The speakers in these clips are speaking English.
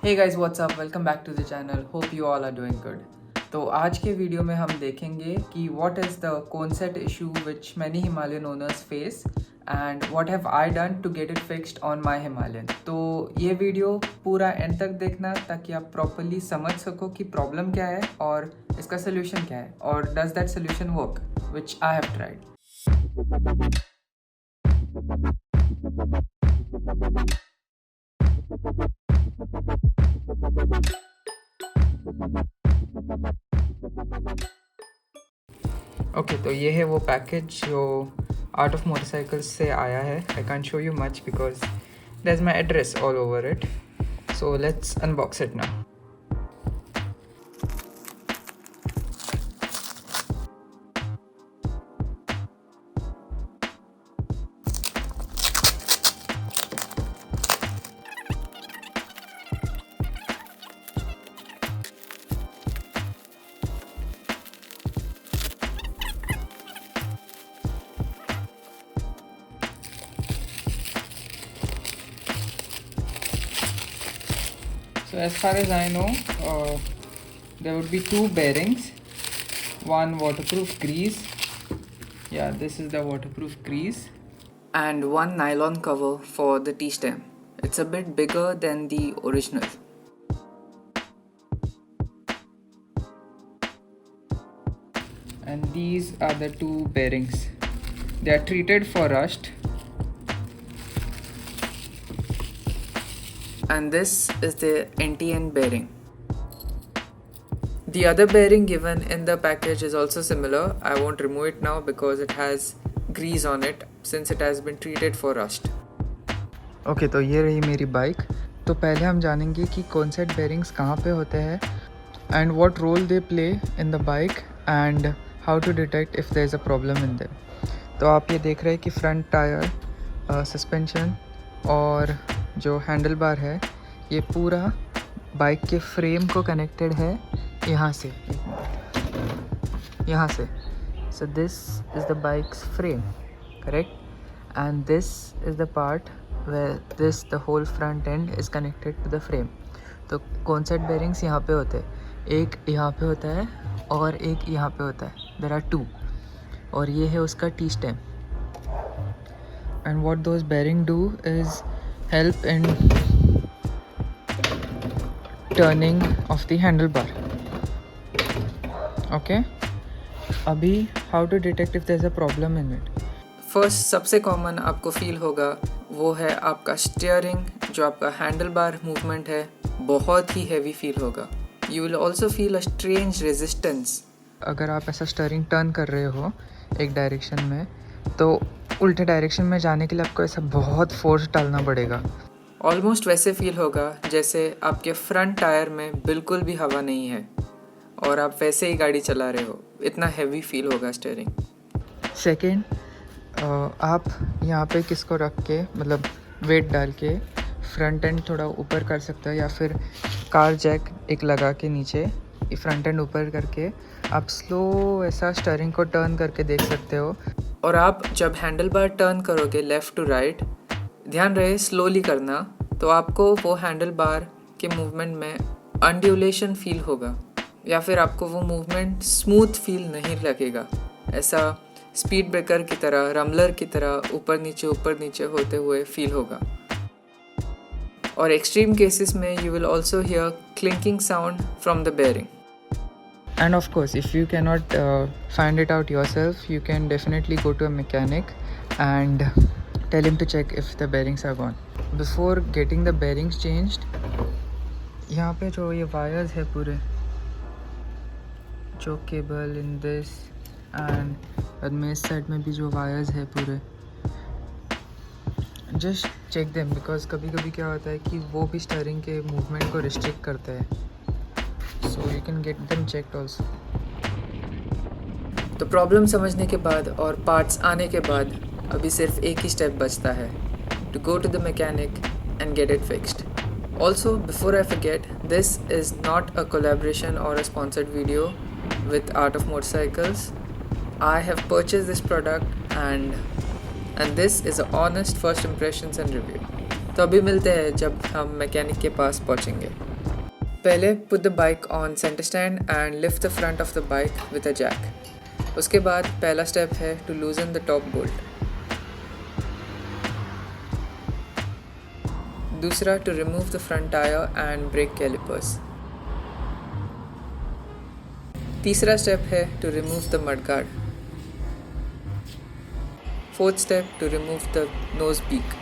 Hey guys, what's up? Welcome back to the channel. Hope you all are doing good. तो आज के video में हम देखेंगे कि what is the concept issue which many Himalayan owners face and what have I done to get it fixed on my Himalayan. तो ये video पूरा एंड तक देखना ताकि आप प्रॉपरली समझ सको कि प्रॉब्लम क्या है और इसका सोल्यूशन क्या है और does that solution work which I have tried. Okay तो ये है वो पैकेज जो आर्ट ऑफ मोटरसाइकिल्स से आया है. I can't show you much because there is my address all over it. So let's unbox it now. So as far as I know, there would be two bearings, one waterproof grease, yeah this is the waterproof grease, and one nylon cover for the T-stem. It's a bit bigger than the original. And these are the two bearings. They are treated for rust. And this is the NTN bearing. The other bearing given in the package is also similar. I won't remove it now because it has grease on it since it has been treated for rust. Okay, तो ये रही मेरी bike. तो पहले हम जानेंगे कि कौन से बेयरिंग्स कहाँ पे होते हैं and what role they play in the bike and how to detect if there is a problem in them. तो आप ये देख रहे हैं कि फ्रंट टायर, सस्पेंशन और जो हैंडल बार है ये पूरा बाइक के फ्रेम को कनेक्टेड है यहाँ से. यहाँ से. So this is the bike's frame, correct, and this is the part where this the whole front end is connected to the frame. तो कॉन्सेप्ट बेयरिंग्स यहाँ पे होते हैं, एक यहाँ पे होता है और एक यहाँ पे होता है. There are two. और ये है उसका T stem. And what those bearing do is help in turning of the handlebar. Okay, अभी how to detect if there is a problem in it. First सबसे कॉमन आपको फील होगा वो है आपका स्टीयरिंग. जो आपका हैंडल बार मूवमेंट है बहुत ही हैवी फील होगा. You will also feel a strange resistance. अगर आप ऐसा स्टीयरिंग टर्न कर रहे हो एक डायरेक्शन में तो उल्टे डायरेक्शन में जाने के लिए आपको ऐसा बहुत फोर्स डालना पड़ेगा. ऑलमोस्ट वैसे फील होगा जैसे आपके फ्रंट टायर में बिल्कुल भी हवा नहीं है और आप वैसे ही गाड़ी चला रहे हो. इतना हैवी फील होगा स्टीयरिंग. सेकेंड, आप यहाँ पे किसको रख के मतलब वेट डाल के फ्रंट एंड थोड़ा ऊपर कर सकते हो या फिर कार जैक एक लगा के नीचे फ्रंट एंड ऊपर करके आप स्लो ऐसा स्टीयरिंग को टर्न करके देख सकते हो. और आप जब हैंडल बार टर्न करोगे लेफ़्ट टू राइट, ध्यान रहे स्लोली करना, तो आपको वो हैंडल बार के मूवमेंट में अनड्यूलेशन फील होगा या फिर आपको वो मूवमेंट स्मूथ फील नहीं लगेगा. ऐसा स्पीड ब्रेकर की तरह, रमलर की तरह ऊपर नीचे होते हुए फील होगा. और एक्सट्रीम केसेस में you will also hear clinking sound from the bearing. And of course, if you cannot find it out yourself, you can definitely go to a mechanic and tell him to check if the bearings are gone. Before getting the bearings changed, यहाँ पे जो ये wires है पूरे, जो cable in this and बाद में इस साइड में भी जो wires है पूरे, just check them because कभी कभी क्या होता है कि वो भी स्टीयरिंग के मूवमेंट को रिस्ट्रिक्ट करते हैं. So you can get them checked also. तो प्रॉब्लम समझने के बाद और पार्ट्स आने के बाद अभी सिर्फ एक ही स्टेप बचता है, to go to the mechanic and get it fixed. Also, before I forget, this is not a collaboration or a sponsored video with Art of Motorcycles. I have purchased this product and this is a honest first impressions and review. तो अभी मिलते हैं जब हम mechanic के पास पहुंचेंगे। पहले put the bike on centre stand and lift the front of the bike with a jack. उसके बाद पहला स्टेप है to loosen the top bolt. दूसरा to remove the front tyre and brake calipers. तीसरा स्टेप है to remove the mudguard. Fourth step to remove the nose peak.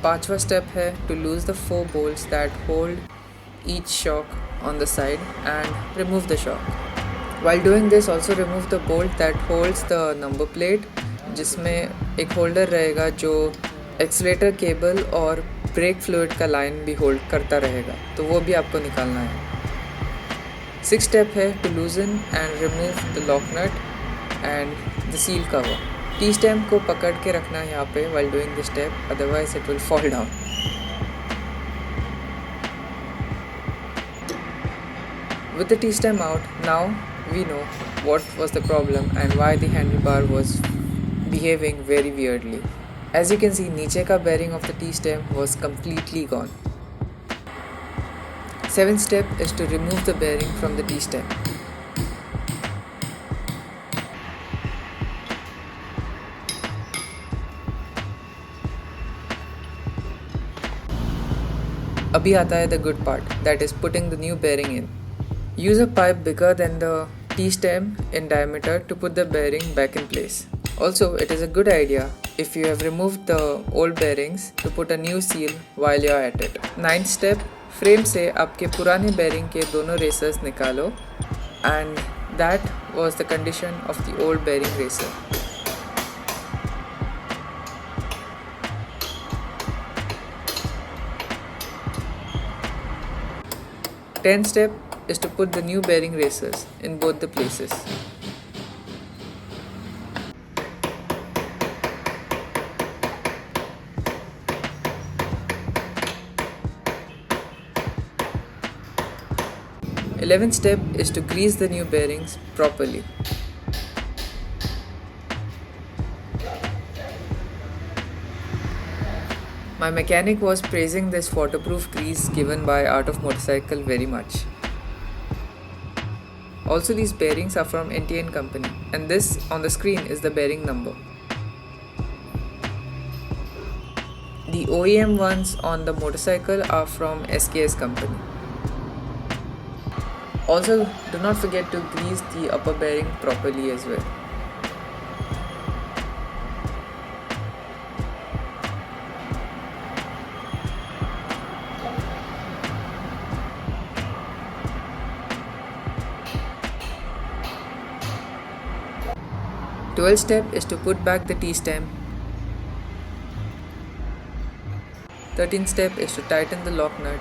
पांचवा step है to loose the 4 bolts that hold each shock on the side and remove the shock. While doing this, also remove the bolt that holds the number plate, जिसमें एक holder रहेगा जो accelerator cable और brake fluid का line भी hold करता रहेगा, तो वो भी आपको निकालना है। 6th स्टेप है to loosen and remove the lock nut and the seal cover. T stem को पकड़ के रखना है यहाँ पे while doing this step, otherwise it will fall down. With the T-stem out, now we know what was the problem and why the handlebar was behaving very weirdly. As you can see, नीचे का bearing of the T-stem was completely gone. 7th step is to remove the bearing from the T-stem. अभी आता है the good part, that is putting the new bearing in. Use a pipe bigger than the T-stem in diameter to put the bearing back in place. Also, it is a good idea if you have removed the old bearings to put a new seal while you are at it. 9th step, frame से आपके पुराने bearing के दोनों racers निकालो, and that was the condition of the old bearing racer. Tenth step is to put the new bearing racers in both the places. Eleventh step is to grease the new bearings properly. My mechanic was praising this waterproof grease given by Art of Motorcycle very much. Also, these bearings are from NTN company, and this on the screen is the bearing number. The OEM ones on the motorcycle are from SKS company. Also, do not forget to grease the upper bearing properly as well. Twelfth step is to put back the T-stem. 13th step is to tighten the lock nut.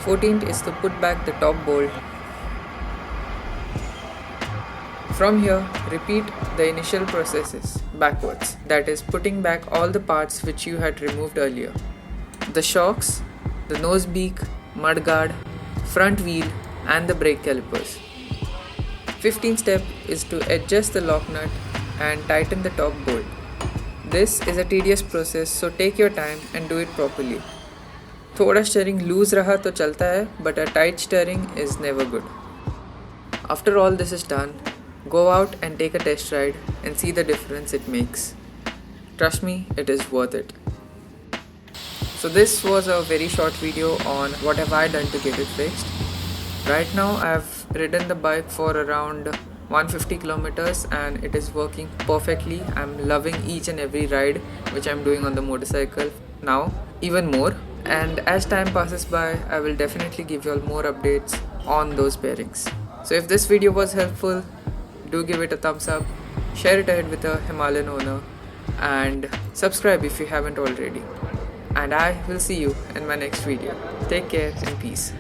14th is to put back the top bolt. From here, repeat the initial processes backwards, that is putting back all the parts which you had removed earlier. The shocks, the nose beak, mudguard, front wheel and the brake calipers. 15th step is to adjust the lock nut and tighten the top bolt. This is a tedious process, so take your time and do it properly. थोड़ा steering loose रहा तो चलता है, but a tight steering is never good. After all this is done, go out and take a test ride and see the difference it makes. Trust me, it is worth it. So this was a very short video on what have I done to get it fixed. Right now I have ridden the bike for around 150 kilometers and it is working perfectly. I'm loving each and every ride which I'm doing on the motorcycle now, even more. And as time passes by, I will definitely give you all more updates on those bearings. So if this video was helpful, do give it a thumbs up, share it ahead with a Himalayan owner, and subscribe if you haven't already. And I will see you in my next video. Take care and peace.